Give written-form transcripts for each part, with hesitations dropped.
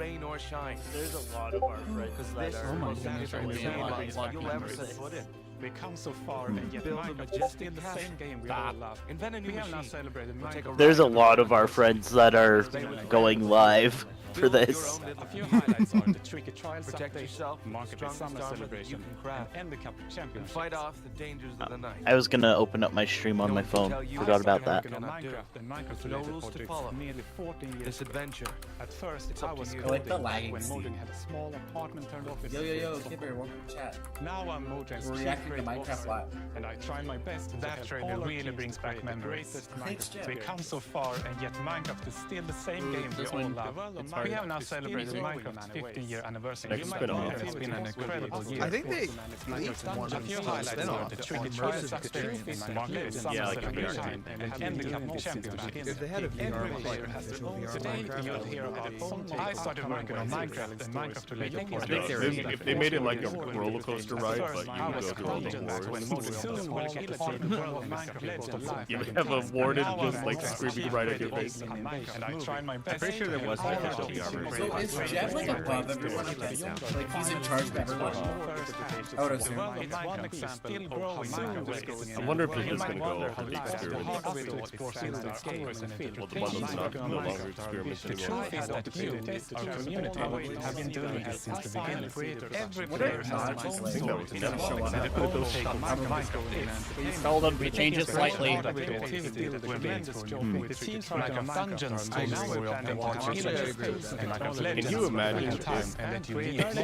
rain or shine. There's a lot of our friends that are You'll ever set foot in. We come so far and yet Minecraft is still the same game we all love. Invent a new We have now machine. celebrated Minecraft. There's a lot of our friends that are going live for this. A few highlights are the Tricky Trials Protect update, yourself, Market strongest Summer armor that celebration, you can craft, and the Cup and Championship. fight off the dangers of the night. I was gonna open up my stream on my phone. Forgot about that. On Minecraft and Minecraft No related rules to projects follow. nearly 14 years This ago. adventure. At first, It's up I to was you. I like the coding lagging when scene. Mojang had a small apartment turned office. Yo, Kipper, welcome to chat. Now I'm Mojang's We're chief reacting to creative Minecraft officer, Live. and I try my best to That help trailer all our really teams brings to back create the memories. greatest Thanks, Minecraft Jeff. We come so far, and yet Minecraft is still the same game we this all one, love. We have now celebrated Minecraft's 15-year anniversary. Next spin-off. It's been an incredible year. I think they Minecraft one a few highlights are the Tricky Trials update, Market Summer Yeah, like a celebration, VR and the Cup Championship. if they had a VR Every player version, has their official own VR today Minecraft, you'll hear about I started working on Minecraft and Minecraft related projects. If they made it like a roller coaster ride, but you could go through all the wars. Soon we'll get part of the world of Minecraft led to life. You would have a warden just like screaming right at your face. And I try my best. pretty sure there was to official help VR all version. our So is Jeff like above everyone at this? Like he's in charge of everyone? I would assume. It's one example of how Minecraft is going. I wonder if he's just gonna go for the experiment. Hard way to explore since our hours and Well, the one that's not no longer experiment The anymore. truth is that you, our community, have been doing this since the beginning. Every What player are has their Nazi's own like? story. He doesn't show up. Told them we change it slightly. The teams are like dungeons. Now we're planning to have Can you imagine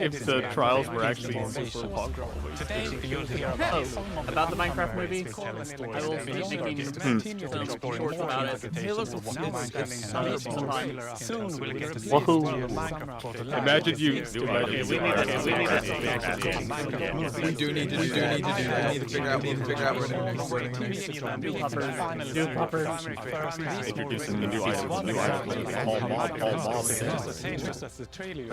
if the trials were actually super popular? Today you'll hear about About the Minecraft movie, I will be making some shorts about it. It looks sometime. Soon we'll get to see Woohoo. Minecraft for the live. Imagine you. We do need to do that. We need to figure out where the next New puppers. Introducing the new items, new items, all mob. Just as the trailer.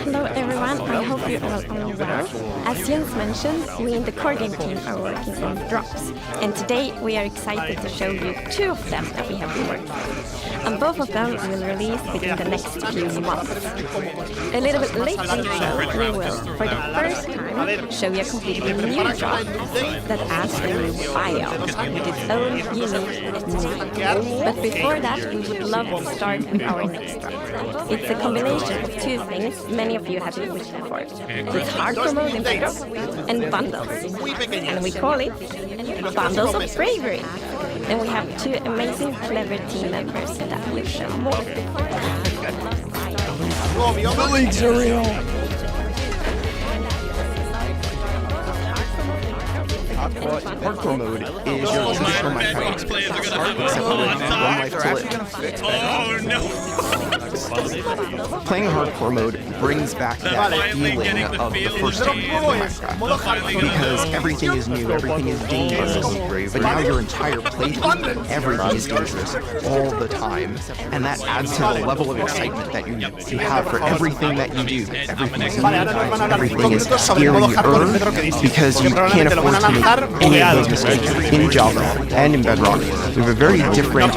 Hello everyone, I hope you all are well. As Jens mentioned, we in the core game team are working on drops, and today we are excited to show you 2 of them that we have been working on. And both of them will release within the next few months. A little bit later in the show, we will, for the first time, show you a completely new drop that adds a new biome with its own unique name. But before that, we would love to start with our next drop. It's a combination of 2 things many of you have been wishing for. It's hardcore mode in Bedrock and bundles. And we call it Bundles of Bravery. And we have 2 amazing, clever team members that will show more. The leagues are real. Hardcore mode is your choice for Minecraft. Players are gonna have a hard time. Oh no! Playing hardcore mode brings back that Finally feeling getting the of the feel first of time playing Minecraft. Because everything is new, everything is dangerous, but now your entire playthrough, everything is dangerous all the time, and that adds to the level of excitement that you have for everything that you do. Everything is new, everything is scarier because you can't afford to make any of those mistakes in Java and in Bedrock. We have a very different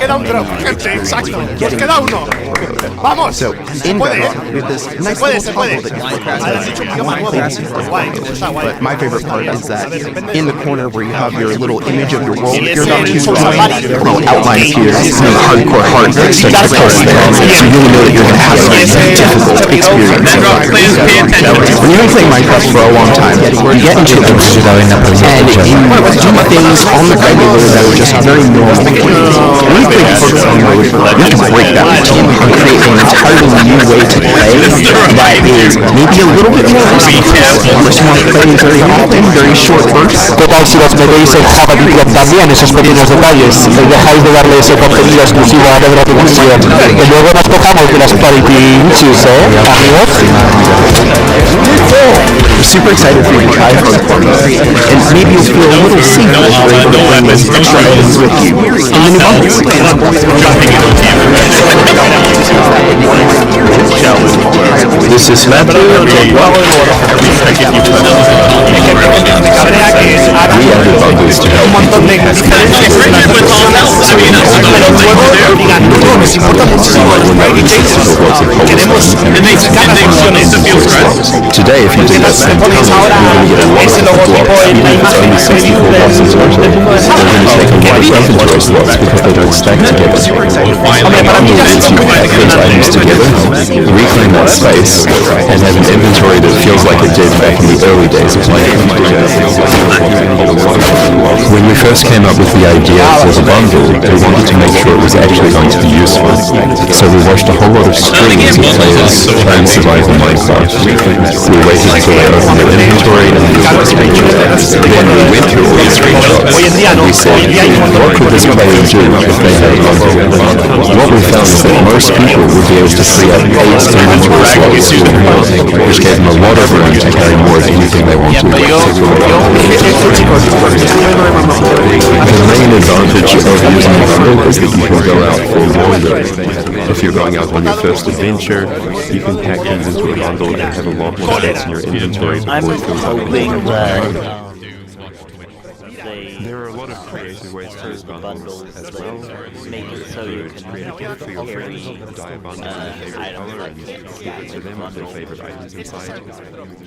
So in Bedrock, we have this nice little toggle that you click but my favorite part is that in the corner where you have your little image of your world, you're about to little outline here, hardcore hard fix that so you really know that you're going to have a difficult experience. When you've been playing Minecraft for a long time, you get into it and you do things on the regular that are just very normal. When you play hardcore mode, you have to break that routine and create an entirely new way to play that is maybe a little bit more risky. Unless you want to play very often, very short bursts. ¿Qué tal si los metéis en Java Big también, esos pequeños detalles? Y dejáis de darle ese contenido exclusivo a Bedrock Edition. Que luego nos quejamos de las quality issues, amigos. I'm super excited for you to try hardcore mode, and maybe you'll feel a little safer if you're able to bring those extra items with you in the new bundles. This is Matthew. We added bundles to help people pass Today, if you do that same tunnel, you're going to get a lot of blocks, even if it's only 64 blocks in total. They're going to take a lot of inventory slots because they don't stack together. A bundle lets you pack those items together, reclaim that space, and have an inventory that feels like it did back in the early days of playing. When we first came up with the idea for the bundle, we wanted to make sure it was actually going to be useful. So we watched a whole lot of streams of players try and survive in Minecraft. We waited until they opened their inventory and we got screenshots. Then we went through all the screenshots and we said, what could this player do if they had a bundle? What we found is that most people would be able to free up 8 inventory slots, which gave them a lot of room to carry more of anything they wanted. The main advantage of using a bundle is that you can go out for longer. If you're going out on your first adventure, you can pack things into a bundle and have a lot more space in your inventory before it goes out of the There are a lot of creative ways to use bundles as well. Make it so you can creative for your friends, dye a bundle in their favorite color and give it to them with their favorite items inside.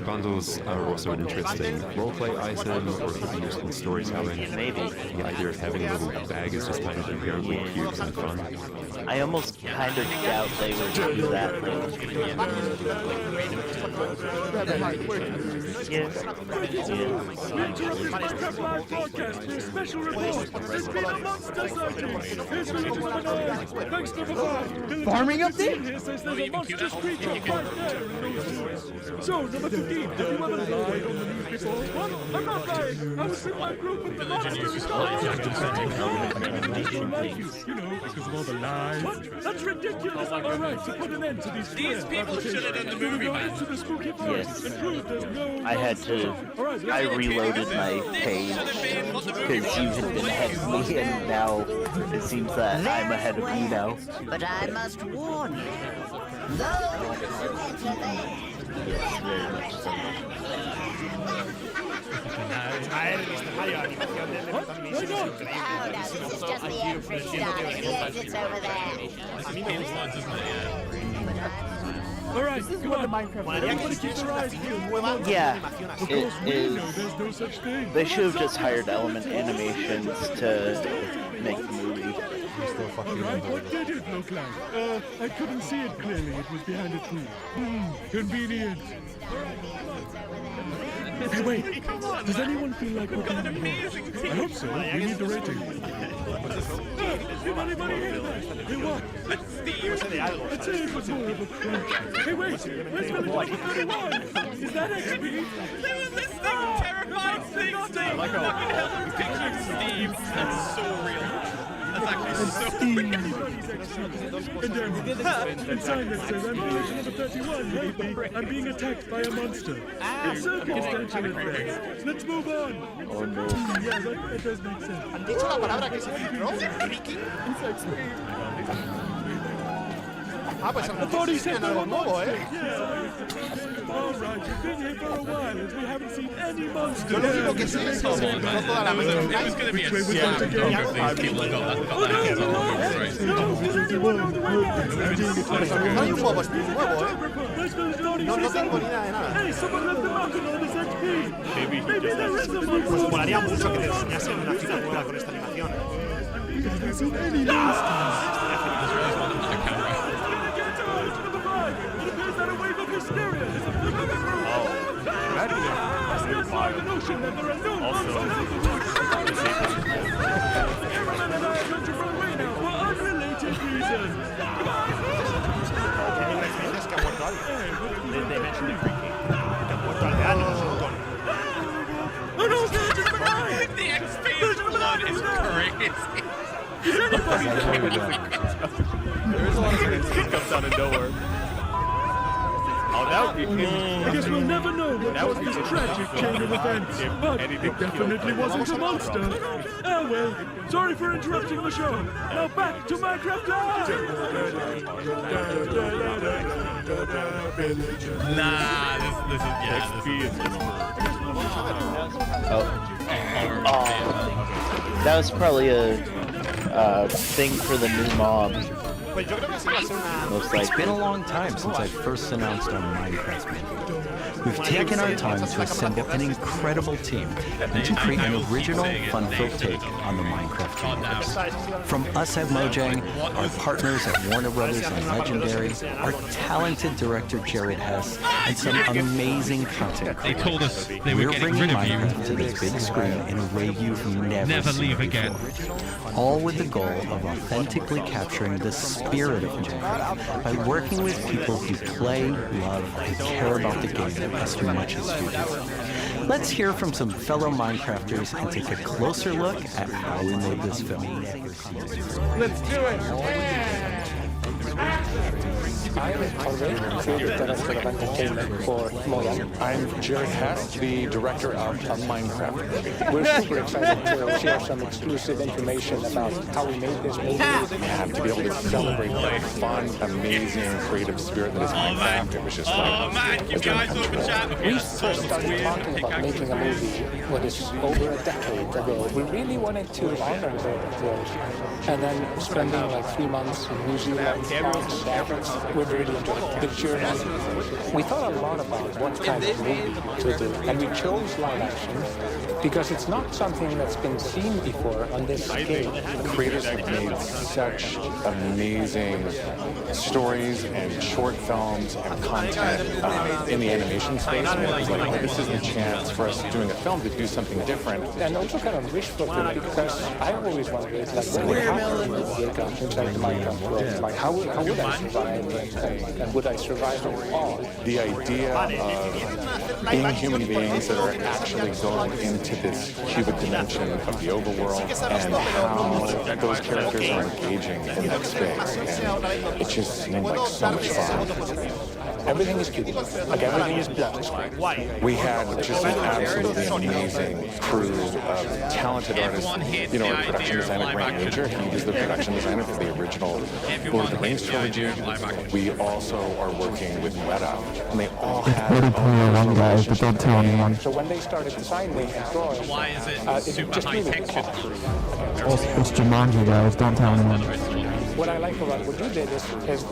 Bundles are also an interesting roleplay item, or could be used in storytelling. The idea of having a little bag is just kind of inherently cute and fun. I almost kind of doubt they would do that though. Farming update? Here says there's a monstrous creature quite there. So, number 15, have you ever lied on the news before? What? I'm not lying. I was in my group with the monsters. You know, because of all the lies. What? That's ridiculous. All right, to put an end to these people should have done the movie, man. Into the spooky forest and prove there's no... I had to... I reloaded my page because you had been ahead of me and now it seems that I'm ahead of you now. But I must warn you, those Alright, come on. Everybody keep their eyes peeled. Yeah, Of it course, we is. know there's no such thing. They should have just hired Element Animations to make the movie. Alright, what did it look like? I couldn't see it clearly. It was behind a tree. Convenient. Hey, wait. Does anyone feel like looking at more? I hope so. We need the rating. Did anybody hear that? Hey, what? I'd say it was more of a crunch. Hey, wait. Where's the 31? Is that XP? They were listening terrifying things to me. Fucking hell, I'm picturing Steve. That's so real. That's actually so real. And then, inside it says, I'm page number 31. I'm being attacked by a monster. It's circumstantial effects. Let's move on. Oh no. Yeah, that does make sense. ¿Han dicho la palabra que significó? ¿Viking? Ah, pues I thought he said algo nuevo, ¿eh? Alright, we've been here for a while and we haven't seen any monsters. Yo lo único que sé es que se encontró toda la mesa. It was going to be a scam. People got their hands on No hay un huevo, es un huevo, ¿eh? No tengo ni nada de nada. Hey, someone left the mountain on this XP. Maybe there is a monster. Pues molaría mucho que le enseñasen una fila nueva con esta animación. There's so many monsters. The XP blood is crazy. There's a lot of things that comes out of nowhere. I guess we'll never know what caused this tragic chain of events, but it definitely wasn't a monster. Oh well, sorry for interrupting the show. Now back to Minecraft Live! Nah, this is That was probably a thing for the new mob. It's been a long time since I first announced our Minecraft menu. We've taken our time to assemble an incredible team and to create an original, fun-filled take on the Minecraft universe. From us at Mojang, our partners at Warner Brothers and Legendary, our talented director Jared Hess, and some amazing content creators. They told us they were getting rid of you. Minecraft to the big screen in a way you've never seen leave again. All with the goal of authentically capturing the spirit of Minecraft by working with people who play, love, and care about the game as much as you do. Let's hear from some fellow Minecrafters and take a closer look at how we made this film. Let's do it! I'm already creative director of entertainment for Mojang. I'm Jared Hess, the director of Minecraft. We're super excited to share some exclusive information about how we made this movie. We have to be able to celebrate the fun, amazing, creative spirit that is Minecraft. It was just like a dream come true. We first started talking about making a movie over a decade ago. We really wanted to honor those. And then spending like 3 months in New Zealand, we've really enjoyed the journey. We thought a lot about what kind of movie to do, and we chose live action because it's not something that's been seen before on this scale. The creators have made such amazing stories and short films and content in the animation space, and it was like, well, this is the chance for us doing a film to do something different. And also kind of wish fulfilled, because I always wondered, like, when we have to wake up inside the Minecraft world, like, how would I survive, and would I survive at all? The idea of being human beings that are actually going into this cubic dimension of the overworld, and how those characters are engaging in that space, and it just seemed like so much fun. Everything is cubic, like everything is blocks. We had just an absolutely amazing crew of talented artists. You know, our production designer, Grant Major, he was the production designer for the original Lord of the Rings trilogy. We also are working with Weta, and they all had their own guys, but don't tell anyone. So when they started designing and drawing, why is it super high textured? It's Jumanji, guys, don't tell anyone. What I like about what you did is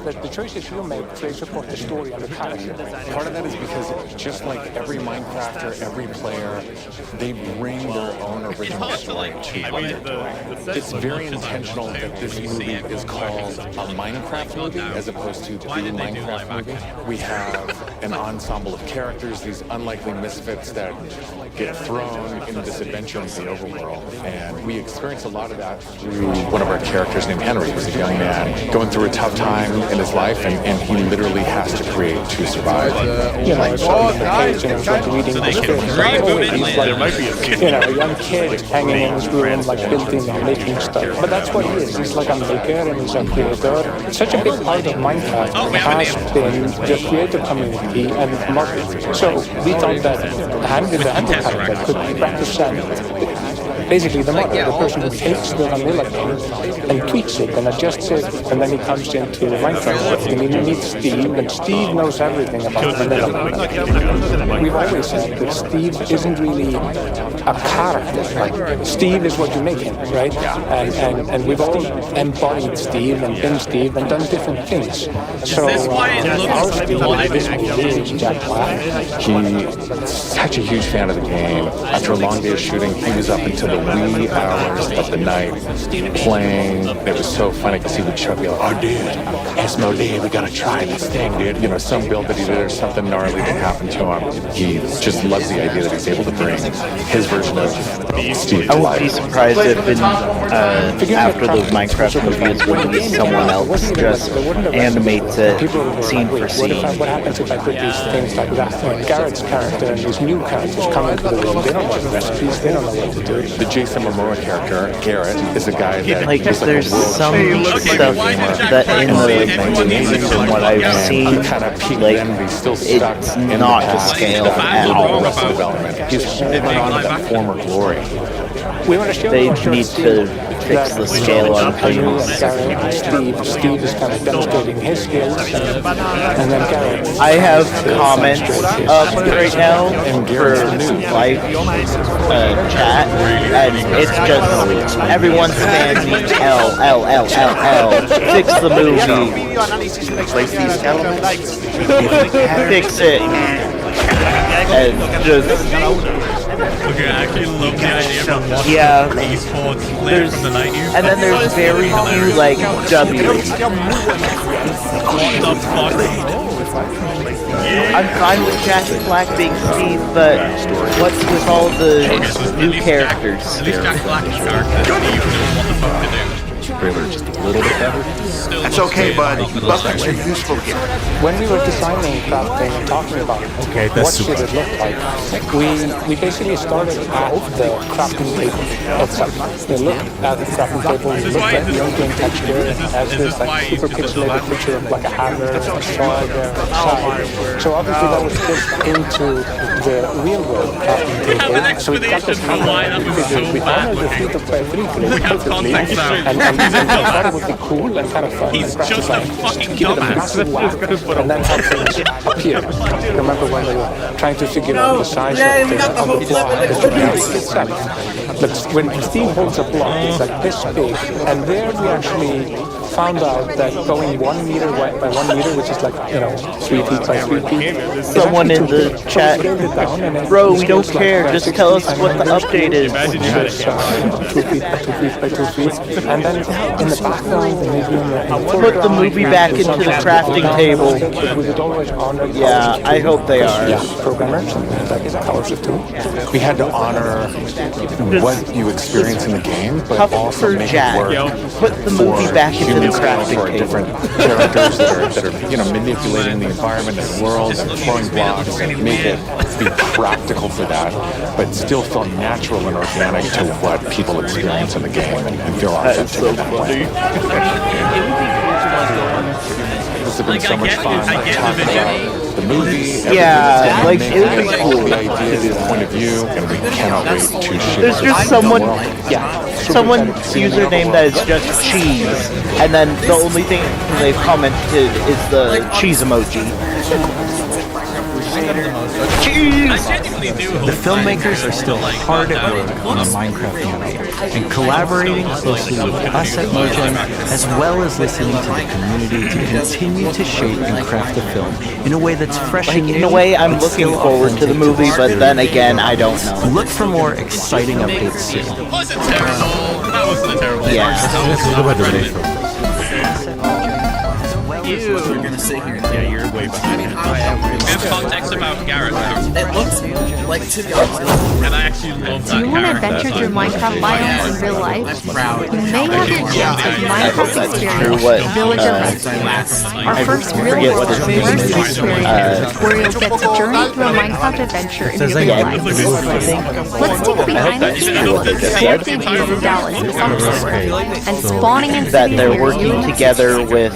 that the choices you make, they support the story and the character. Part of that is because just like every Minecrafter, every player, they bring their own original story to what they're doing. It's very intentional that this movie is called a Minecraft movie as opposed to the Minecraft movie. We have an ensemble of characters, these unlikely misfits that get thrown into this adventure into the overworld. And we experience a lot of that through one of our characters named Henry, who's a young man going through a tough time in his life, and he literally has to create to survive. You know, so in the case, it's like reading the script. There might be a young kid hanging in his room, like building and making stuff. But that's what he is. He's like a maker and he's a creator. Such a big part of Minecraft has been the creative community and modding. So we thought that the handy character could represent basically the modder, the person who takes the vanilla game and tweaks it and adjusts it, and then he comes into Minecraft and he meets Steve, and Steve knows everything about vanilla. We've always said that Steve isn't really a character. Like, Steve is what you make him, right? And we've all embodied Steve and been Steve and done different things. So our Steve in this movie is Jack Black. He's such a huge fan of the game. After a long day of shooting, he was up until the wee hours of the night playing. It was so funny because he would show me, oh dude, Asmodee, we gotta try this thing, dude. You know, some build that he did or something gnarly that happened to him. He just loves the idea that he's able to bring his version of I won't be surprised if after the Minecraft movie is released, someone else just animates it scene for scene. What happens if I put these things like that? Garrett's character and these new characters come into the room. They don't know the recipes. They don't know what to do. The Jason Momoa character, Garrett, is a guy that like there's some stuff that in the movies from what I've seen, like it's not to scale at all. He's holding on to that former glory. They need to fix the scale on things. Steve is kind of demonstrating his skills, and then Garrett. I have comments up right now for live chat, and it's just everyone spamming L. Fix the movie. Replace these elements. Fix it. And just. Okay, I actually love the idea of watching esports play from the 90s. And then there's very few like W's. What the fuck? I'm fine with Jack Black being Steve, but what's with all the new characters? At least Jack Black's character, Steve, knows what the fuck to do. Trailer just a little bit better. That's okay, bud. Buffets are useful here. When we were designing crafting and talking about what should it look like, we basically started at the crafting table itself. We looked at the crafting table, we looked at the in-game texture, as this like super pixelated picture of like a hammer, a sword, a side. So obviously that was built into the real world crafting table. So we got this hammer, we honored the feat of player 3 perfectly, and I thought it would be cool and kind of fun. He's just a fucking give it a massive whack and then have things appear. Remember when they were trying to figure out the size of the block? But when Steve holds a block, it's like this big, and there we actually found out that going 1 meter wide by 1 meter, which is like 3 feet by 3 feet. Someone in the chat, bro, we don't care. Just tell us what the update is. 2 feet by 2 feet by 2 feet, and then in the background, put the movie back into the crafting table. Yeah, I hope they are. Yeah, programmers, that is powers of two. We had to honor what you experience in the game, but also make it work. Put the movie back into the crafting for table. different characters that are manipulating the environment and world and throwing blocks and make it be practical for that, but still feel natural and organic to what people experience in the game and feel authentic in that way. This has been so much fun. Talking about the movie. Yeah, like it would be cool. The idea, the point of view, and we cannot wait to share. There's just someone's username that is just cheese, and then the only thing they've commented is the cheese emoji. The filmmakers are still hard at work on the Minecraft movie and collaborating closely with us at Mojang, as well as listening to the community to continue to shape and craft the film in a way that's fresh and new. In a way, I'm looking forward to the movie, but then again, I don't know. Look for more exciting updates soon. Wasn't terrible. That wasn't a terrible. Yeah. We're gonna sit here. Yeah, you're way behind. We have context about Garrett though. It looks like, to be honest, and I actually love that Do you want to character. adventure through Minecraft biomes in real life? You may have your chance of Minecraft experience Villager Rescue. Our first real-world immersive experience where you'll get to journey through a Minecraft adventure in real life. Let's take a behind the scenes of the fancy views of Dallas in Summer and spawning in That they're working together with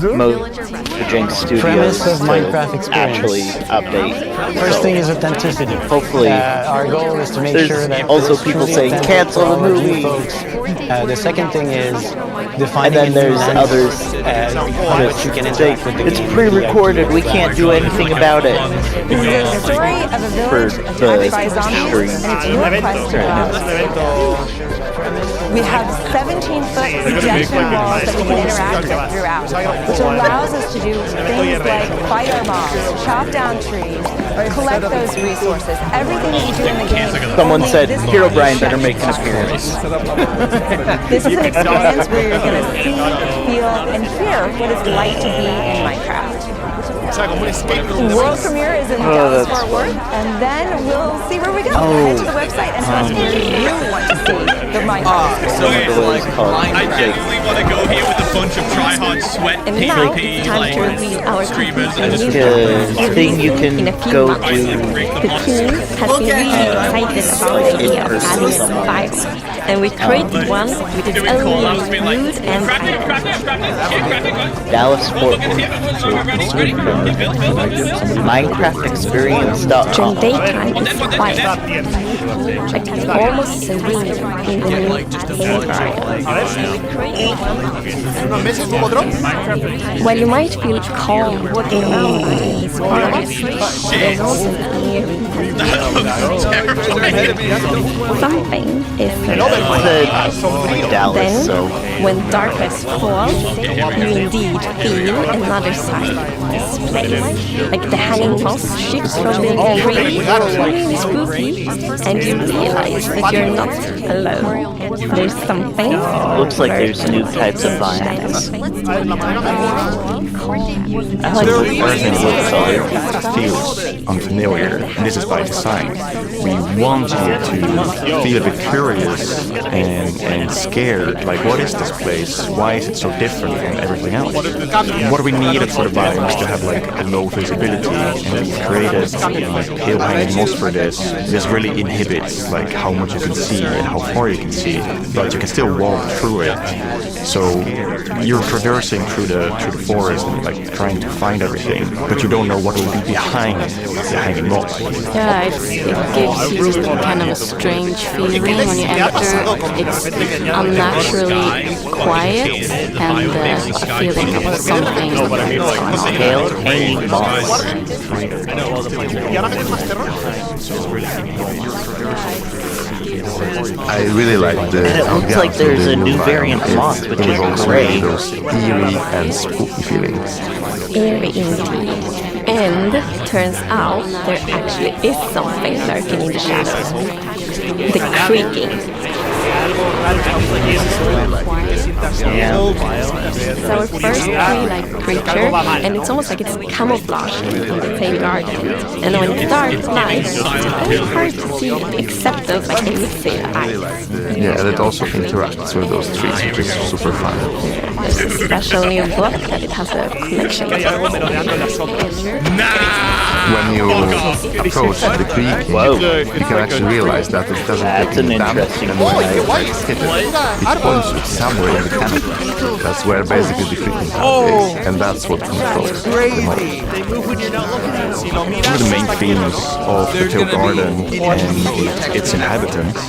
Mojang Studios Premise of to Minecraft experience. actually update. First thing is authenticity. Hopefully, our goal is to make there's sure that also people saying cancel the movie. The second thing is And defining then there's others how much you can interact with the it's game. pre-recorded, we can't do anything about it. This is the story of a For village the attacked by zombies, stream. and it's your quest to We have 17-foot projection walls that we can interact with throughout, which allows us to do things like fight our mobs, chop down trees, collect those resources, everything that you do in the game. Someone only said this Hero one Brian better can make an touch. appearance. This is an experience where you're going to see, feel, and hear what it's like to be in Minecraft. World premiere is in Dallas Fort Worth, and then we'll see where we go. Head to the website and tell us if you want to see the Minecraft. I genuinely want to go here with a bunch of tryhard sweat And now PvP it's time to reveal our streamers complete and just new thing you can in a few go months. to. The team has been really excited about the idea of adding survival, and we created one with its own mood and Dallas Fort Worth. Minecraft.com. During daytime it's quiet, like almost serene in the new While you might feel calm in these forests, there's also an eerie something is Dallas, so when darkness falls, you indeed feel another side of this place. Like the hanging moss shifts from being really spooky, and you realize that you're not alone. There's something. looks like there's new types of vines. Everything looks feels unfamiliar, and this is by design. We want you to feel a bit curious and scared, like what is this place? Why is it so different from everything else? What we needed for the vines to have like a low visibility, and we created like hill hanging moss for this. This really inhibits like how much you can see and how far you can see, but you can still walk through it. So you're traversing through the forest and like trying to find everything, but you don't know what will be behind the hanging moss. Yeah, it gives you kind of a strange feeling when you enter. It's unnaturally quiet and a feeling of something that's going I really like the. And it looks like there's a new variant of moss, which is great. Those eerie and spooky feelings. Eerie indeed. And turns out there actually is something lurking in the shadows. The creaking. It's our first tree-like creature, and it's almost like it's camouflaging in the pale garden. And when it's dark night, it's very hard to see it, except those like elusive eyes. Yeah, and it also interacts with those trees, which is super fun. There's a special new block that it has a connection to. When you approach the creek, you can actually realize that it doesn't take any damage, and when I hit it, it points you somewhere in the canopy. That's where basically the creaking part is, and that's what controls the moss. One of the main themes of the Hill Garden and its inhabitants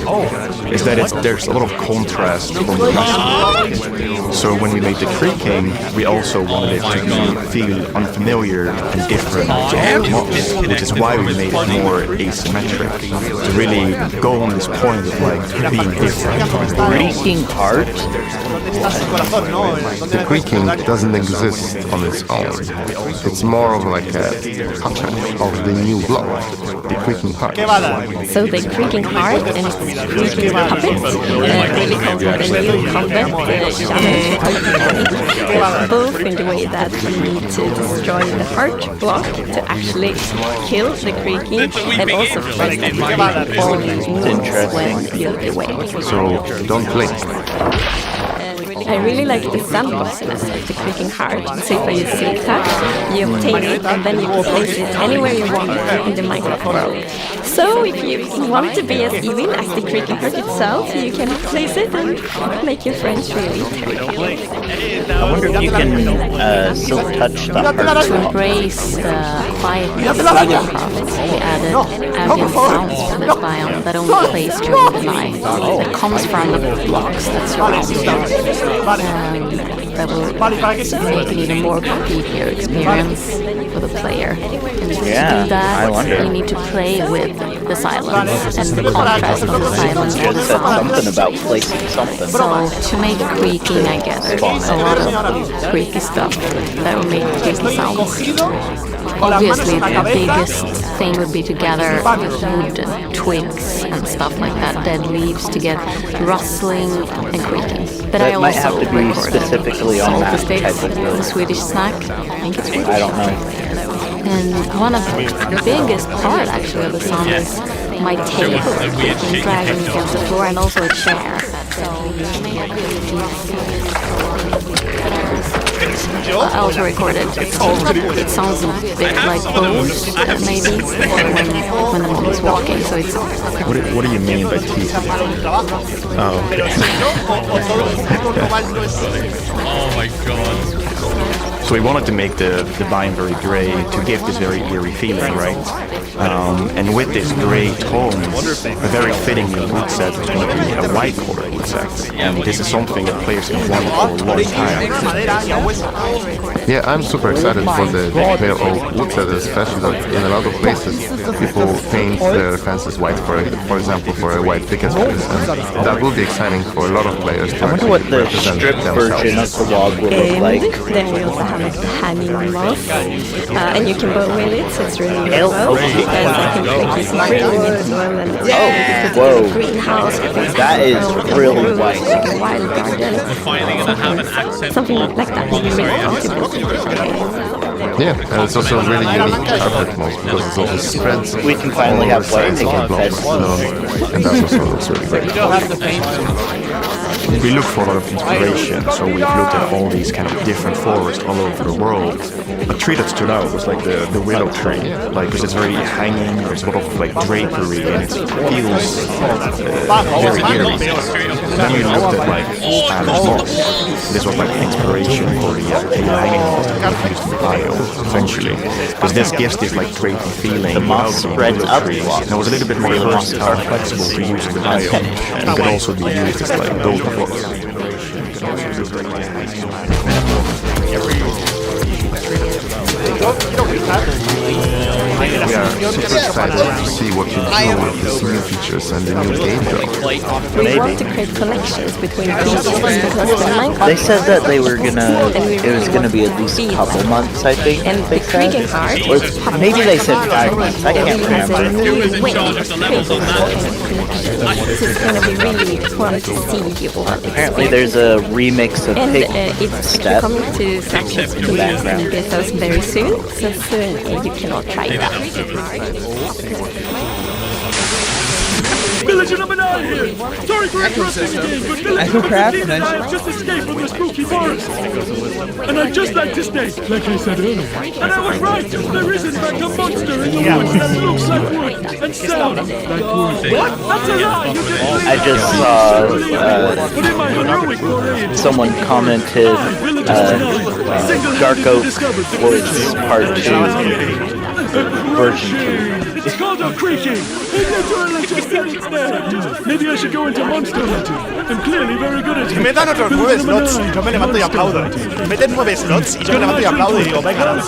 is that there's a lot of contrast from the rest. So when we made the creaking, we also wanted it to feel unfamiliar and different from the moss, which is why we made it more asymmetric, to really go on this point of like being different. Creaking heart? The creaking doesn't exist on its own. It's more of like a puppet of the new block, the creaking heart. So the creaking heart and its creaking puppets really come from the new combat challenge. Both in the way that we need to destroy the heart block to actually kill the creaking, and also first activate all the moves when you're away. So don't blink. I really like the sandboxiness of the creaking heart. So if I use Silk Touch, you obtain it and then you can place it anywhere you want in the Minecraft world. So if you want to be as evil as the creaking heart itself, you can place it and make your friends really terrified. I wonder if you can Silk Touch the heart. To embrace the quietness of Minecraft, we added ambient sounds to this biome that only plays during the night. It comes from the blocks that surround it. That will make an even more creepier experience for the player. And to do that, you need to play with the silence and the contrast of the silence and the sound. Something about placing something. So to make creaking, I gather, a lot of creaky stuff that will make creaky sounds. Obviously, the biggest thing would be to gather wood and twigs and stuff like that, dead leaves, to get rustling and creaking. But I might have also to be specifically on that type of the Swedish snack. I think it's I don't know. And one of the biggest part actually of the song is my tail being dragging against the floor and also a chair. I also recorded. It sounds a bit like bones, maybe, when the mom is walking. So it's. What do you mean by teeth? Oh, okay. Oh my god. So we wanted to make the biome very grey to give this very eerie feeling, right? And with this grey tones, a very fitting new wood set is going to be a white color wood set. And this is something that players can want for a long time. Yeah, I'm super excited for the pale oak wood set, especially that in a lot of places people paint their fences white, for example, for a white picket fence. And that will be exciting for a lot of players to I wonder what the strip version of the log will look like. Then we also have like the hanging moss, and you can bow with it, so it's really well. And I can make this green as well, and Whoa, greenhouse. that is really white. Like a wild garden. We're finally gonna have an accent. Something like that. Yeah, and it's also a really unique carpet mode because it's also spreads. We can finally have white picket fence. And that also looks really great. We look for a lot of inspiration, so we've looked at all these kind of different forests all over the world. A tree that stood out was like the willow tree, like because it's very hanging, there's a lot of like drapery, and it feels very eerie. Then we looked at like Spanish moss. This was like the inspiration for the hanging moss that we used in the biome eventually, because this gives this like drapey feeling. The moss spreads up, and it was a little bit more versatile, flexible to use in the biome, and could also be used as like building blocks. We are super excited to see what you do with these new features and the new game drop. We want to create connections between pieces because the Minecraft. They said that they were gonna. It was gonna be at least a couple months, I think. And the Kriegen part. Or maybe they said 5 months. I can't remember. Who is in charge of the levels on that? This is gonna be really fun to see all. Apparently, there's a remix of And Pig it's Step. coming to Sanctions and Bethos very soon. So soon you cannot try that. Villager number 9 here! Sorry for interrupting the game, but Villager number 15 and I have just escaped from the spooky forest. And I'd just like to state, like I said earlier, and I was right, there is in fact a monster in the woods that looks like wood and sounds like wood. What? That's a lie! You didn't I just saw someone commented Dark Oak Woods Part 2 version 2. It's called a creaking! Maybe I should go into monster hunting. I'm clearly very good at it. Me dan otros 9 slots y yo me levanto y aplaudo. Me meten 9 slots y yo me levanto y aplaudo y digo, venga,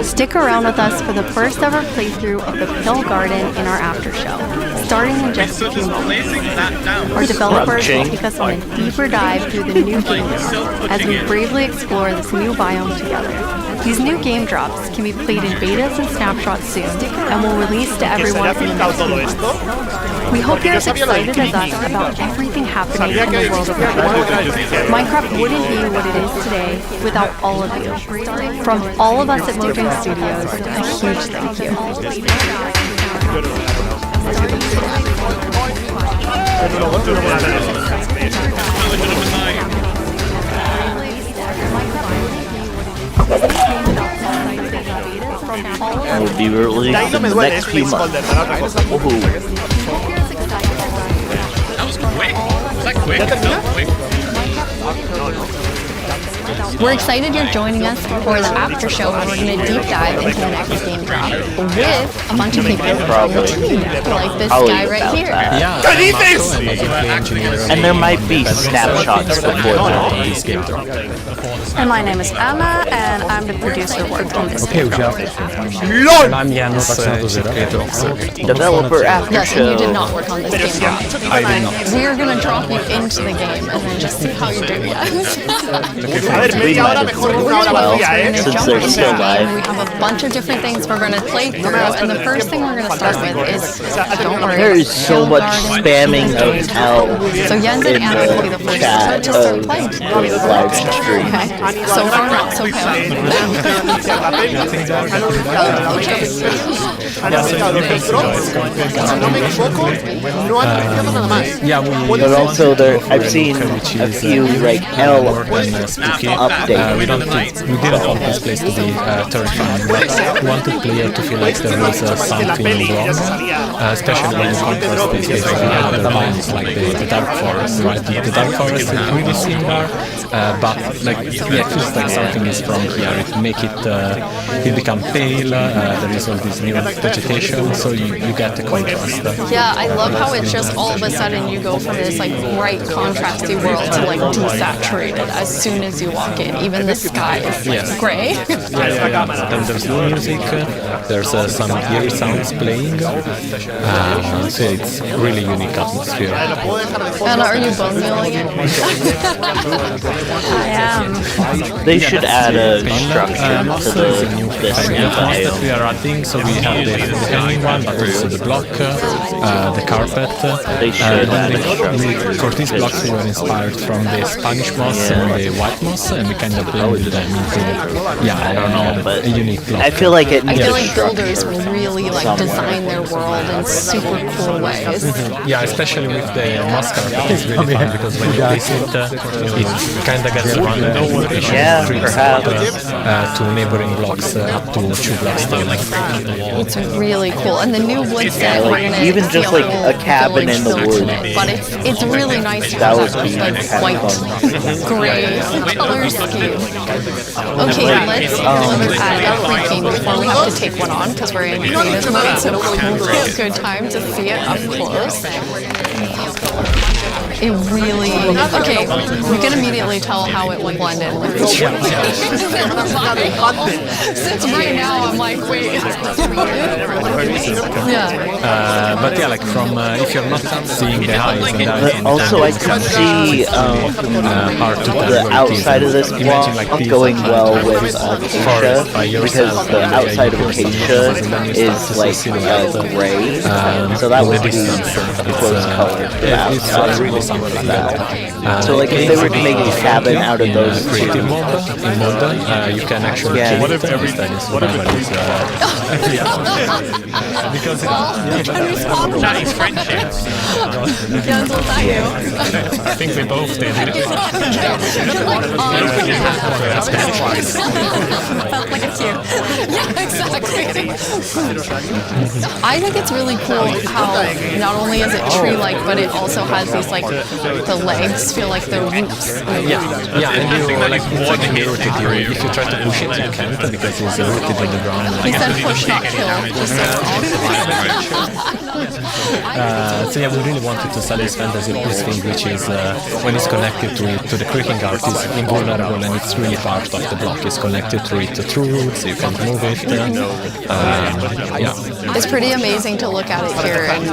Stick around with us for the first ever playthrough of the Pill Garden in our after show. Starting in just a few moments. Our developers will take us on a deeper dive through the new game drops as we bravely explore this new biome together. These new game drops can be played in betas and snapshots soon, and will release to everyone in the next few months. We hope you're as excited as us about everything happening in the world of Minecraft. Minecraft wouldn't be what it is today without all of you. From all of us at Mojang Studios, a huge thank you. And will be released in the next few months. That was quick. Was that quick? That was quick. We're excited you're joining us for the after show where we're going to deep dive into the next game drop with a bunch of people from the team, like this guy right here. And there might be snapshots before this game drop. And my name is Anna, and I'm the producer working on this game drop. Developer after yes, show. and you did not work on this game drop. I did not. We're going to drop you into the game and then just see how you do, yes. We might as well, since they're still live. We have a bunch of different things we're going to play through, and the first thing we're going to start with is, don't worry, There is so much spamming of hell So Jens and Anna will be the first chat to start of playing. the live stream. Okay, so far not so bad. But also there, I've seen a few like hell updates. We didn't want this place to be terrifying. We wanted player to feel like there was something wrong, especially when you conquer spaces with other biomes like the Dark Forest, right? The Dark Forest is really similar, but like it feels like something is wrong here. It make it become pale. There is all this new vegetation, so you get the contrast. Yeah, I love how it's just all of a sudden you go from this like bright contrasty world to like desaturated as soon as you walk in. Even the sky is like gray. Then there's no music. There's some eerie sounds playing. So it's really unique atmosphere. Anna, are you bone mealing it? I am. They should add a structure to this new that we are adding, so we have the hanging one, but also the block, the carpet. They should add a structure. For these blocks we were inspired from the Spanish moss and the white moss, and we kind of blended them into, I don't know, but a unique block. I feel like it I needs feel a like builders structure really like design their world in super cool ways. Yeah, especially with the moss carpet, it's really fun because when you place it, it kind of gets random. Yeah, perhaps. To neighboring blocks, up to 2 blocks down. It's really cool, and the new wood set we're gonna even see just a like whole a cabin in the village wood. built in it, but it's really nice to That have would that be like kind white, of fun. gray color scheme. Okay, let's look at Creaking before we have to take one on because we're in creative mode, so it's a good time to see it up close. It really, okay, we can immediately tell how it would blend in with the tree. Since right now I'm like, wait. Yeah. But yeah, like from, if you're not seeing the eyes and But also I can see the outside of this block going well with Acacia, because the outside of Acacia is like gray, so that would be close color for the outside. So like if they were to make a cabin out of those two, in modern, you can actually yeah. because That is friendship. Jens, was that you? I think we both did. Felt like it's you. Yeah, exactly. I think it's really cool how not only is it tree-like, but it also has these like the legs feel like the roots. Yeah, and you like what the hero to do. If you try to push it, you can't because it's rooted in the ground. He said push not kill. Just So yeah, we really wanted to sell this fantasy this thing, which is when it's connected to the creaking art, is invulnerable and it's really part of the block. It's connected to it through roots, you can't move it. Yeah. It's pretty amazing to look at it here, and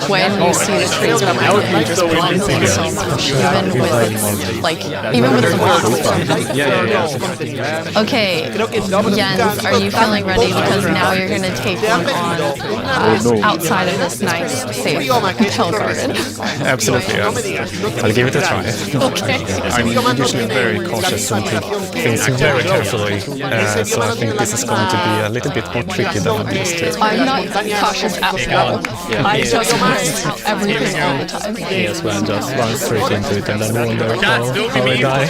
when you see the trees around it, you just blend in so much, even with its, like, even with the blocks. Okay, Jens, are you feeling ready? Because now you're going to take one on outside of this nice, safe hill garden. Absolutely, yeah. I'll give it a try. Okay. I'm usually very cautious and take things very carefully, so I think this is going to be a little bit more tricky than I'm used to. I'm not cautious at all. I just rinse out everything all the time. Yes, well, just run straight into it and then wonder how I die.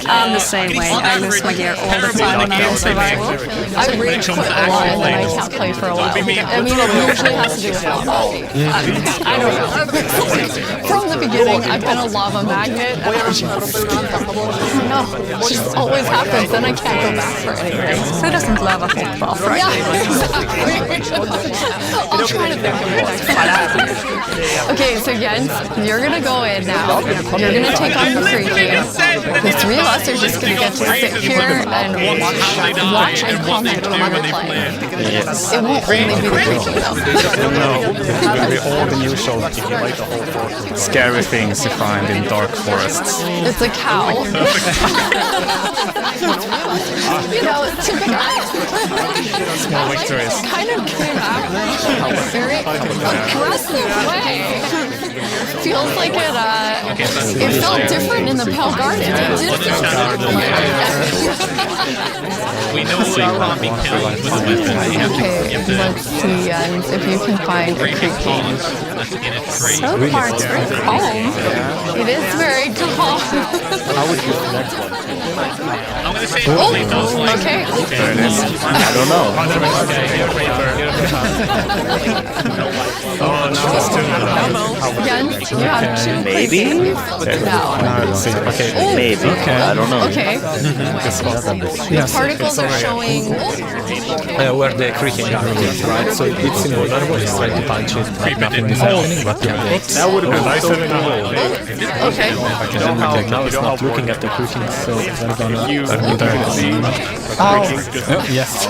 I'm the same way. I lose my gear all the time when I'm in survival. I rage quit a lot and then I can't play for a while. I mean, it usually has to do with lava. I don't know. From the beginning, I've been a lava magnet. I don't know. It just always happens. Then I can't go back for anything. Who doesn't love a hot bath, right? Yeah, exactly. I'll try to think of it next time. Okay, so Jens, you're gonna go in now. You're gonna take on the creaking. The three of us are just gonna get to sit here and watch and comment on the play. Yes. It won't only be the creaking though. No, it will be all the unusual, scary things you find in dark forests. It's a cow. You know, it's Small victories. kind of came out in a very aggressive way. Feels like it felt different in the Pale Garden. It did feel different. We know it can't be killed with a weapon. Okay, let's see, and if you can find a creaking. So far, it's very calm. It is very calm. How would you connect one? I'm gonna say Oh, only those like okay. There it is. I don't know. Oh, now it's two. Jens, you have two Maybe? creaking now. Now let's see. Okay. Maybe. Okay. I don't know. Okay. The particles are showing. Where the creaking arm is, right? So it's invulnerable, it's trying to punch it, like nothing is happening, but That would have been so cool. Okay. Okay, now it's not looking at the creaking, so we're gonna yes.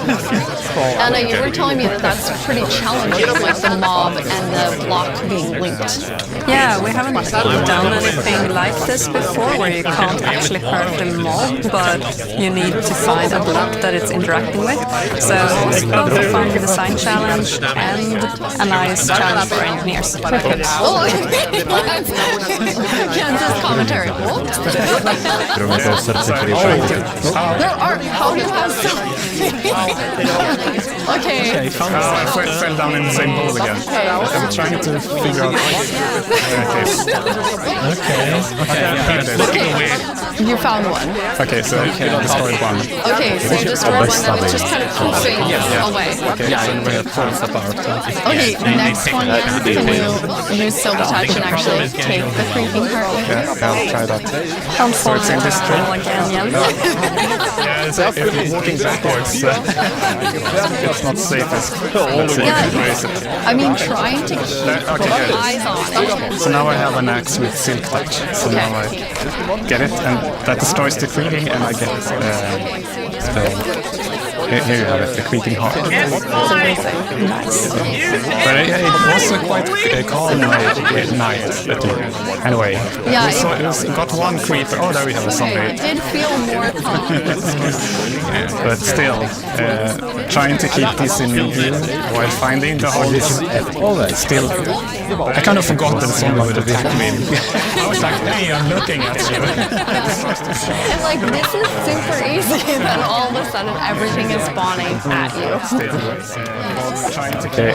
Anna, you were telling me that that's pretty challenging, like the mob and the block being linked. Yeah, we haven't done anything like this before where you can't actually hurt the mob, but you need to find a block that it's interacting with. So it's both a fun design challenge and a nice challenge for engineers. Oh, Jens's commentary. There are. How do you have so? Okay. I fell down in the same hole again. I'm trying to figure out. You found one. Okay, so destroyed one. Okay, so you destroyed one that was just kind of poofing away. Okay, so we have falls apart. Okay, next one then, can you use silver touch and actually take the creaking part with you? Yeah, I'll try that. Don't fall it's in this again, Jens. Yeah, it's if you're walking backwards, it's not safest. Let's see if we raise it. I mean, trying to keep eyes on it. So now I have an axe with silk touch. So now I get it, and that destroys the creaking, and I get here you have it, the creaking heart. It's amazing. Nice. But it was a quite calm night. Anyway, Yeah, it got one creeper. Oh, there we have a zombie. It did feel more calm. But still, trying to keep this in view while finding the hole is still. I kind of forgot that someone would attack me. I was like, hey, I'm looking at you. And like, this is super easy, and then all of a sudden everything is spawning at you. Okay,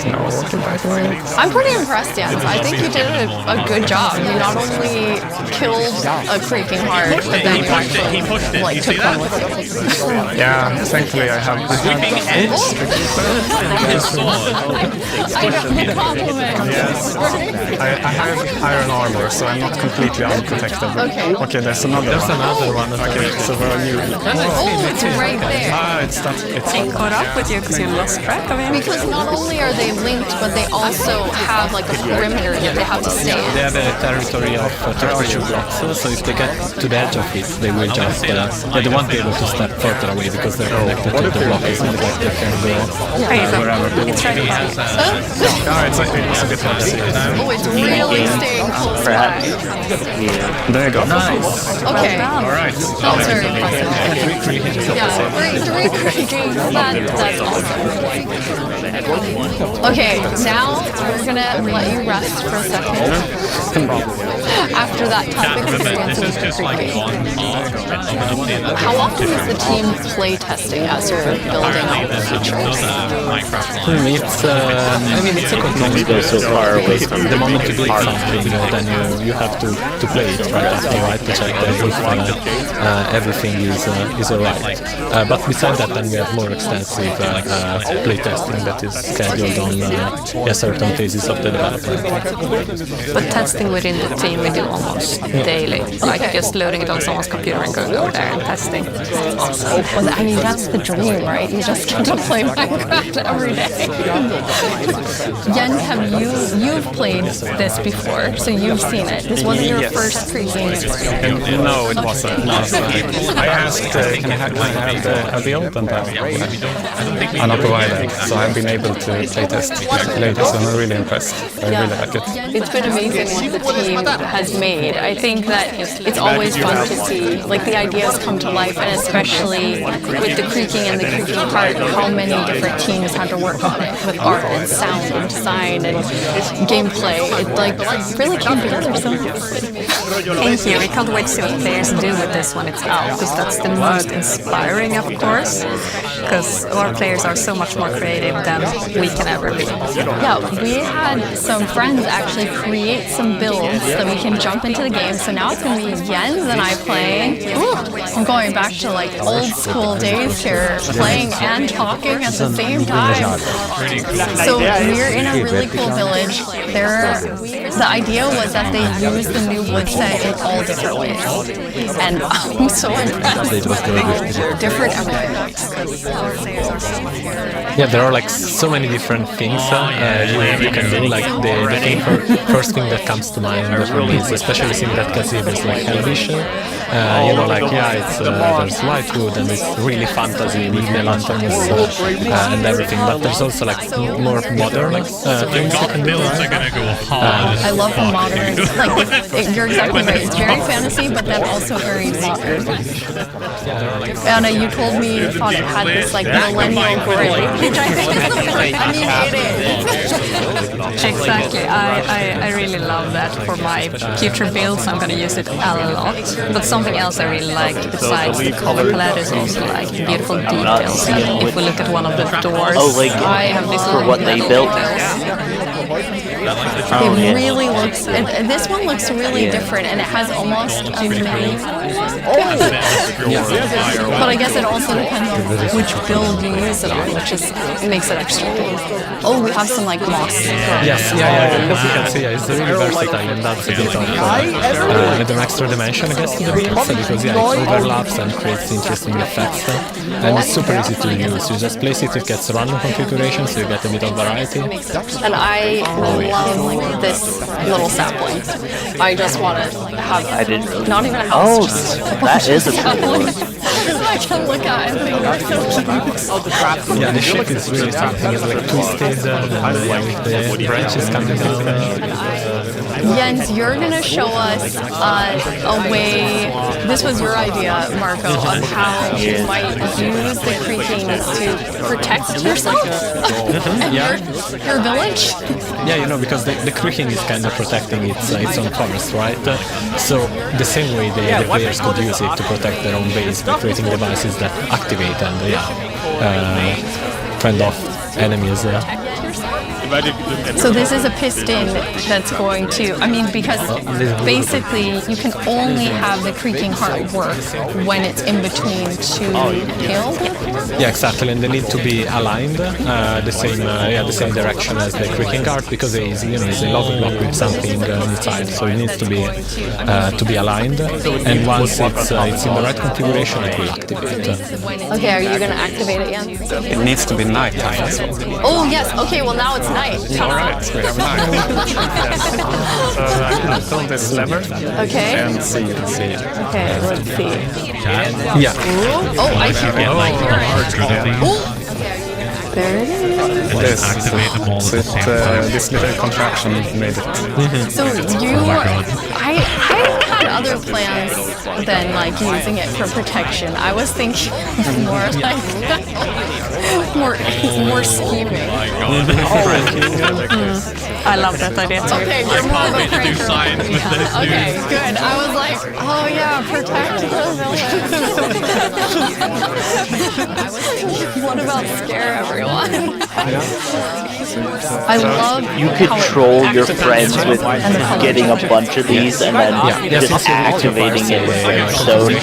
now walking backwards. I'm pretty impressed, Jens. I think you did a good job. You not only killed a creaking heart, but then you actually like took one with you. Yeah, thankfully I have. I know, compliment. Yes, I have iron armor, so I'm not completely unprotected. Okay, there's another one. Okay, so we're new. Oh, it's right there. Ah, it's that. It caught up with you because you lost track of him. Because not only are they linked, but they also have like a perimeter that they have to stay in. They have a territory of temperature blocks, so if they get to the edge of it, they will just they won't be able to step further away because they're connected to the block. It's not like they can go wherever. It's right here. It's a bit hard to see. Oh, it's really staying close by. There you go. Nice. Okay. All right. That was very impressive. Yeah, three creaking. That's awesome. Okay, now we're gonna let you rest for a second. After that topic experience with the creaking. How often is the team play testing as you're building out the features? It's I mean it's a Only go so far away from the moment you build something, then you have to play it right after, right, to check that if everything is alright. But besides that, then we have more extensive play testing that is scheduled on certain phases of the development. But testing within the team we do almost daily, like just loading it on someone's computer and going over there and testing. Awesome. Well, I mean, that's the dream, right? You just get to play Minecraft every day. Jens, you've played this before, so you've seen it. This wasn't your first creaking experience. No, it wasn't. I asked, can I have the build, and I'm a provider, so I've been able to playtest latest, and I'm really impressed. I really like it. It's been amazing what the team has made. I think that it's always fun to see like the ideas come to life, and especially with the Creaking and the Creaking Heart, how many different teams had to work on it with art and sound and design and gameplay. It like really came together so Thank you. We can't wait to see what players do with this when it's out, because that's the most inspiring, of course, because our players are so much more creative than we can ever be. Yeah, we had some friends actually create some builds that we can jump into the game. So now it's going to be Jens and I playing. Ooh, I'm going back to like old school days here, playing and talking at the same time. So we're in a really cool village. The idea was that they used the new wood set in all different ways. And I'm so impressed. Different everywhere. Yeah, there are like so many different things you can do. Like the first thing that comes to mind for me is, especially seeing that gazebo is like Hellish. You know, like it's there's white wood and it's really fantasy with the lanterns and everything. But there's also like more modern things you can do. I love the modern. Like you're exactly right. It's very fantasy, but then also very modern. Anna, you told me you thought it had this like millennial gray, which I think is the perfect. I mean, it is. Exactly. I really love that for my future builds. I'm going to use it a lot. But something else I really like besides the color palette is also like beautiful details. And if we look at one of the doors, I have this for what they built. It really looks. This one looks really different, and it has almost a mini. But I guess it also depends on which build you use it on, which makes it extra cool. Oh, we have some like moss. Yes, yeah. As you can see, it's really versatile, and that's a bit of an extra dimension, I guess, to the build, because it overlaps and creates interesting effects. And it's super easy to use. You just place it gets random configuration, so you get a bit of variety. And I love like this little sapling. I just want to have not even a house. That is a cool one. I can look at and think that's so cute. Yeah, the shape is really something. It's like twisted with the branches coming down. Jens, you're going to show us a way, this was your idea, Marco, of how you might use the Creakings to protect yourself and your village. Yeah, you know, because the Creaking is kind of protecting its own forest, right? So the same way the players could use it to protect their own base by creating devices that activate and fend off enemies. So this is a piston that's going to, I mean, because basically you can only have the Creaking Heart work when it's in between two hills. Yeah, exactly, and they need to be aligned the same direction as the Creaking Heart, because it's a log block with something inside, so it needs to be aligned. And once it's in the right configuration, it will activate. Okay, are you going to activate it, Jens? It needs to be nighttime as well. Oh yes. Okay, well now it's night. Alright, we have night. So pull this lever. Okay. And see. Okay, let's see. Yeah. Ooh. Oh, I hear it. Ooh. There it is. It is. This little contraction made it. So I had other plans than like using it for protection. I was thinking more like more scheming. I love that idea. Okay, you're more of a pranker. Okay, good. I was like, oh yeah, protect the village. What about scare everyone? I love you control your friends with getting a bunch of these and then just activating it with Brimstone.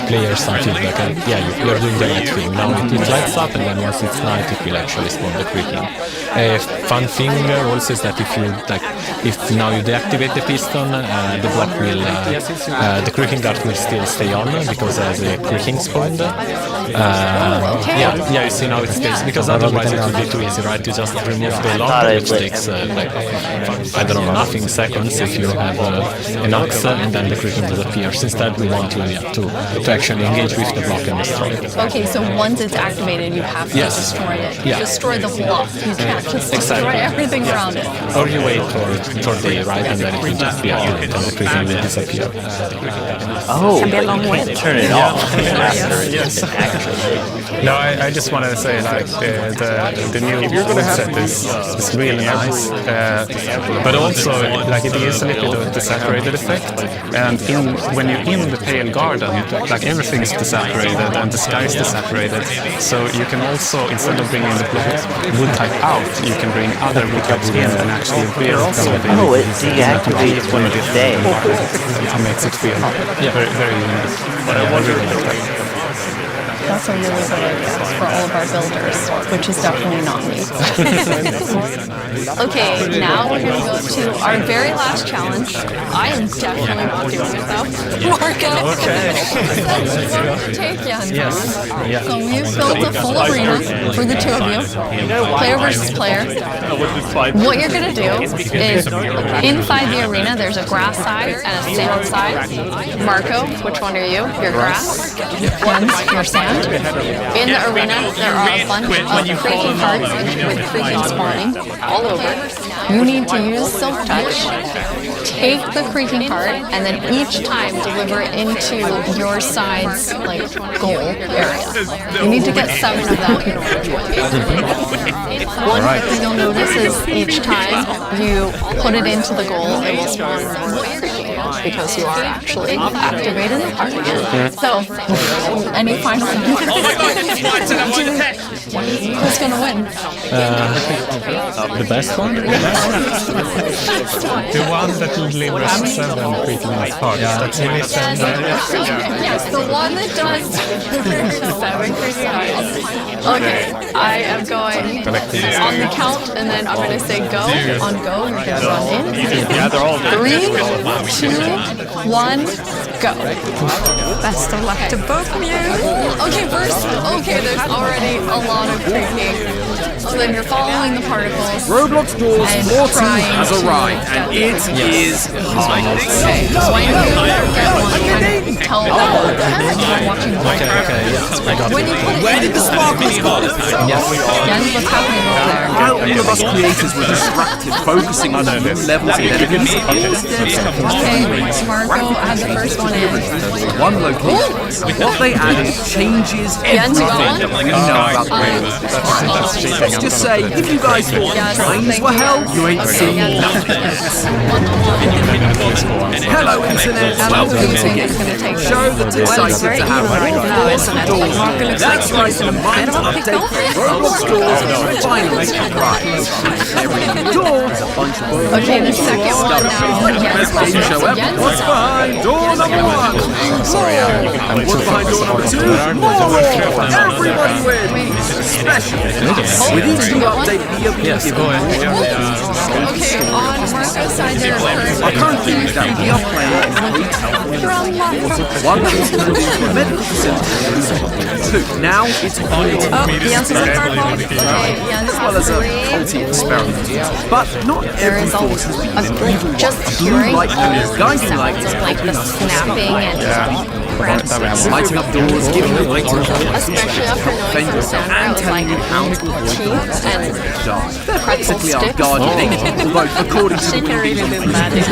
Players something like you're doing the right thing. Now it lights up, and then once it's night, it will actually spawn the Creaking. A fun thing also is that if now you deactivate the piston, the block will the Creaking Heart will still stay on because as a Creaking spawned. Yeah, you see now it stays, because otherwise it would be too easy, right? To just remove the lock, which takes I don't know, nothing seconds if you have an ox, and then the Creaking disappears. Instead, we want to actually engage with the block and destroy it. Okay, so once it's activated, you have to destroy it. Yeah. Destroy the block. You can't just destroy everything around it. Or you wait for the right and then it will just be activated and the creaking will disappear. Oh, but you can turn it off after it's been activated. No, I just wanted to say like the new set is really nice, but also like it gives a little bit of the saturated effect. And when you're in the Pale Garden, like everything's desaturated and the sky's desaturated. So you can also, instead of bringing the wood type out, you can bring other wood types in and actually build something. Oh, it deactivates when you stay. It makes it feel very, very unique. I really like that. That's a really good idea for all of our builders, which is definitely not me. Okay, now we're going to go to our very last challenge. I am definitely not doing it though. Marco! Okay. Take Jan. Yes. So we've built a full arena for the two of you. Player versus player. What you're going to do is, inside the arena, there's a grass side and a sand side. Marco, which one are you? Your grass. One's your sand. In the arena, there are a bunch of creaking cards with creaking spawning all over. You need to use Silk Touch, take the creaking card, and then each time deliver it into your side's goal area. You need to get 7 of them in order to win. One thing you'll notice is each time you put it into the goal, it will spawn creaking cards because you are actually activated the card again. So, any final who's gonna win? The best one? The one that delivers 7 creaking cards. That's really 7. Yes, the one that does 7 creaking cards. Okay, I am going on the count, and then I'm going to say go. On go, you're going to run in. 3, 2, 1, go. Best of luck to both of you. Okay, first, there's already a lot of creaking. So then you're following the particles. Roblox Doors 14 has arrived, and it is hard. Okay, so when you get one, tell them you're watching the When you put it Where did the sparkles go? Yes, what's happening over there? While all of us creators were distracted, focusing on new levels of enemies, Okay, Marco had the first one in. one location. What they added changes everything we know about the game. Let's just say, if you guys thought trains were hell, you ain't seen nothing. Hello, Internet. Welcome to Show that's excited to have you. That's right, the mind update. Roblox Doors is finally arrived. Every door, a bunch of Okay, the second one now. Best game show ever. What's behind door number 1? Sorry, what's behind door number 2? More! Everybody wins! Special. With each new update, Yes, go ahead. Okay, on Marco's side there our current theme is that we are playing in a retail one that is turned into a medical facility. 2. Now it's Jens is a purple. as well as a culty experiment. But not every force has been evil. just hearing all guiding sounds lights, of the snapping and craps. lighting up doors, giving you great Especially after knowing from Sandra, it was like teeth and they're practically our guardian angel, although according to the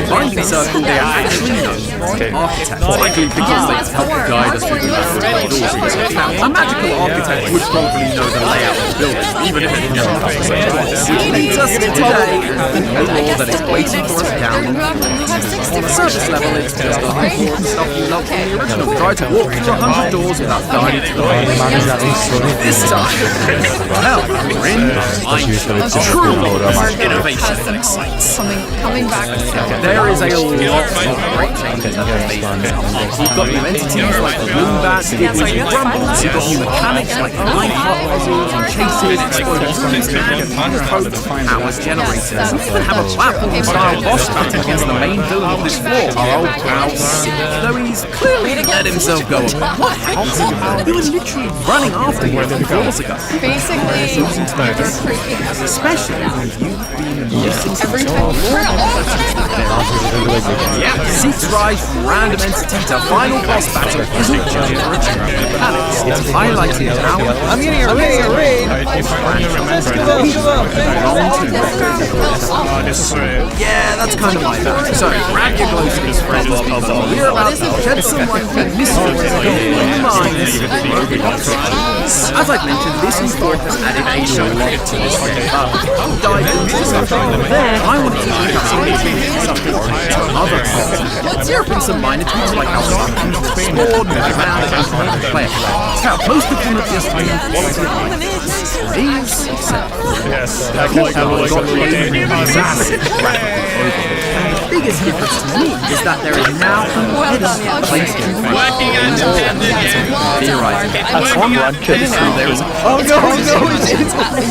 Binding Circle, they are actually architects. Likely because they help guide us through the doors. Now, a magical architect would probably know the layout of the building, even if it didn't. Which leads us to today, the new law that is waiting for us down on the surface level. It's just a whole lot of stuff you love from the original. Try to walk through 100 doors without guided through. This time, well, we're in a true innovation that excites. coming back. There is a lot of great changes that have made. You've got new entities like the Moon Bat, you've got new Grumbles, you've got new mechanics like flying hot puzzles and chases, exploding stones, powers generators, and even have a platform-style boss fight against the main villain of this floor, our old pal Sid. Though he's clearly let himself go. What happened? He was literally running after him 4 ago. Basically, Especially when you've been Every time. Yeah, Seek's rise from random entity to final boss battle isn't just for a change of mechanics. It's highlighting how I'm getting a raid! Yeah, that's kind of my bad. So, grab your glow sticks, friends. We're about to shed some light on mysteries in the minds of Rogan. As I mentioned, this new book has added a lot to this game. Dive into something. Then I wanted to look at something to other content. What's your problem? Some minor tweaks like how some scored, around, and player. Now, most of them have just been quality of life. These, yes, got massive graphical overhaul. The biggest difference to me is that there is now a place to Working and theorizing. There is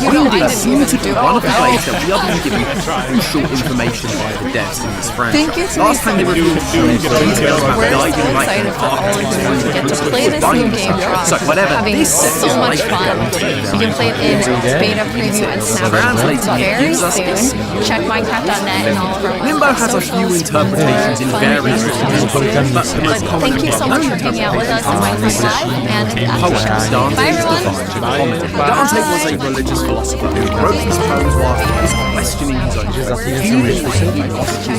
Wingdings seem to be one of the ways that we are being given crucial information by the devs in this franchise. Thank you to Last time they revealed details about We're so guiding light excited and for all of you to get to architecture play this new game drop. So whatever Having this set so is much like, fun. You can play it in beta preview and snapshot very soon. Check Minecraft.net and all of our Limbo has a few interpretations in various forms, but the most common Thank you so much for hanging out with us on Minecraft Live, and bye everyone. Dante was a religious philosopher who wrote his poems while he was questioning his own faith. He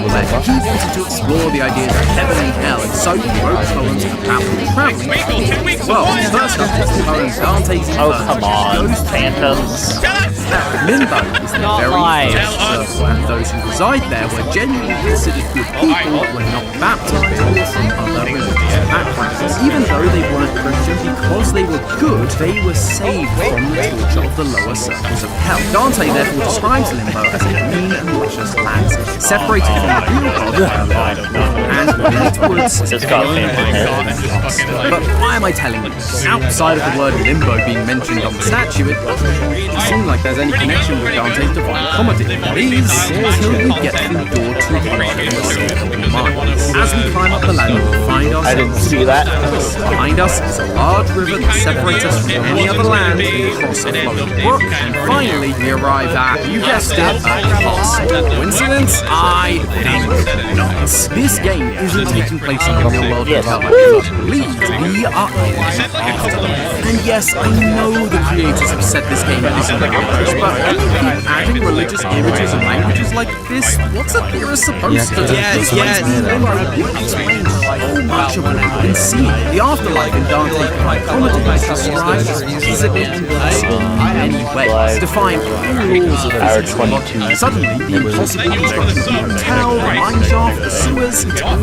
wanted to explore the ideas of heaven and hell, and so he wrote poems about traveling. Well, first up is the poem Dante's Inferno. Oh, come on, Phantoms. Limbo is the very first circle, and those who reside there were genuinely considered good people when not baptized from other religious backgrounds. Even though they weren't Christian, because they were good, they were saved from the torture of the lower circles of hell. Dante therefore describes Limbo as a green and luscious landscape, separated from the real god and lit woods. But why am I telling you this? Outside of the word Limbo being mentioned on the statue, it doesn't seem like there's any connection with Dante's Divine Comedy. These until we get to the door to the mines. As we climb up the ladder, we find ourselves. I didn't see that. Behind us is a large river that separates us from any other land across a flowing brook. And finally, we arrive at, you guessed it, a castle. Coincidence? I think not. This game isn't taking place in the real world development. I believe we are in Afterlife. And yes, I know the creators have said this game isn't religious, but when you keep adding religious images and languages like this, what's a theorist supposed to do? Yes. It explains so much of what we've been seeing. The afterlife in Dante's Divine Comedy is described as physically impossible in many ways, defying all laws of physics. Suddenly, the impossible construction of the hotel, the mine shaft, the sewers, it's all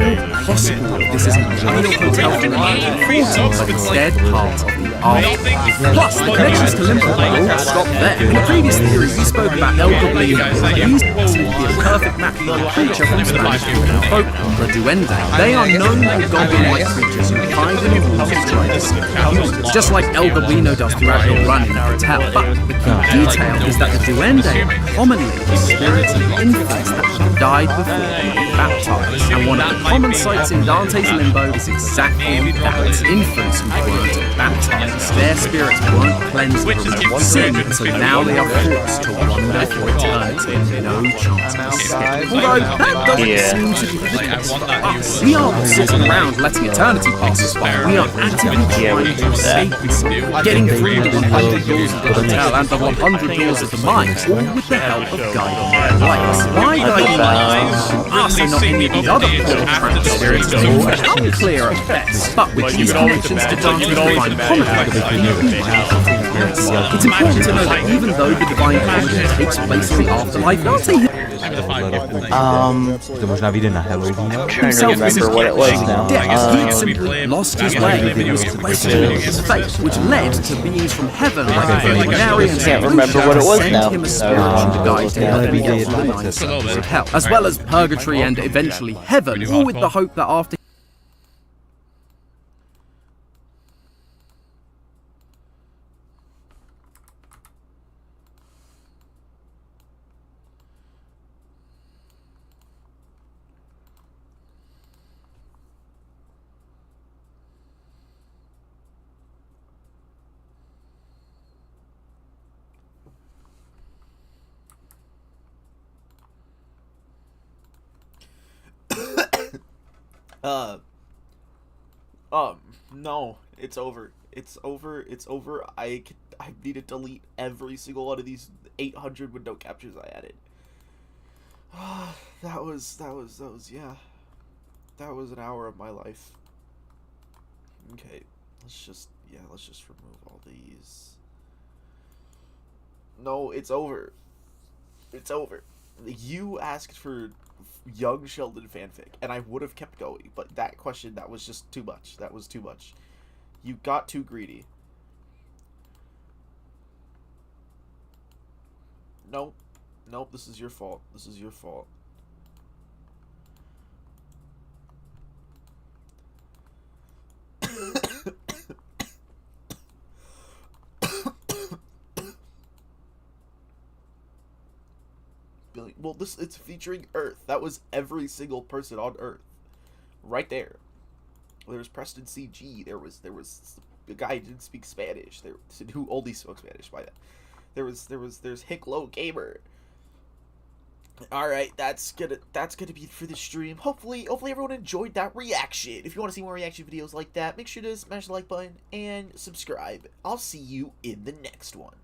possible. This isn't a real hotel from the 1940s, but instead part of the afterlife. Plus, the connections to Limbo don't stop there. In the previous theory, we spoke about El Goblino. He's actually the perfect match for a creature from Spanish folklore, the duende. They are known for goblin-like creatures who hide in the walls to try to escape humans, just like El Goblino does throughout the run in the hotel. But the key detail is that the duende are commonly the spirits of infants that have died before being baptized. And one of the common sights in Dante's Limbo is exactly that. Infants who weren't baptized. Their spirits weren't cleansed from sin, and so now they are forced to wander for eternity with no chance of escape. Although that doesn't seem to be the case for us. We aren't sitting around letting eternity pass us by. We are actively trying to escape this, getting through the 100 doors of the hotel and the 100 doors of the mines, all with the help of guiding lights. Why guiding lights from us and not any of the other portal spirits is unclear at best. But with these connections to Dante's Divine Comedy, it's important to know that even though the Divine Comedy takes place in the afterlife, Dante To možná vyjde na Halloween. Trying to remember what it was now. He simply lost his way, questioning his fate, which led to beings from heaven like the Virginarians. Can't remember what it was now. Him a spiritual guide to the 9 circles of hell, as well as purgatory and eventually heaven, all with the hope that after No, it's over. It's over. It's over. I need to delete every single one of these 800 window captures I added. That was yeah. That was an hour of my life. Okay, let's just remove all these. No, it's over. It's over. You asked for young Sheldon fanfic, and I would have kept going, but that question, that was just too much. That was too much. You got too greedy. Nope. Nope, this is your fault. This is your fault. Well, it's featuring Earth. That was every single person on Earth, right there. There was Preston CG. There was a guy who didn't speak Spanish. Who only spoke Spanish by that. There's Hicklow Gamer. All right, that's gonna be it for the stream. Hopefully everyone enjoyed that reaction. If you want to see more reaction videos like that, make sure to smash the like button and subscribe. I'll see you in the next one.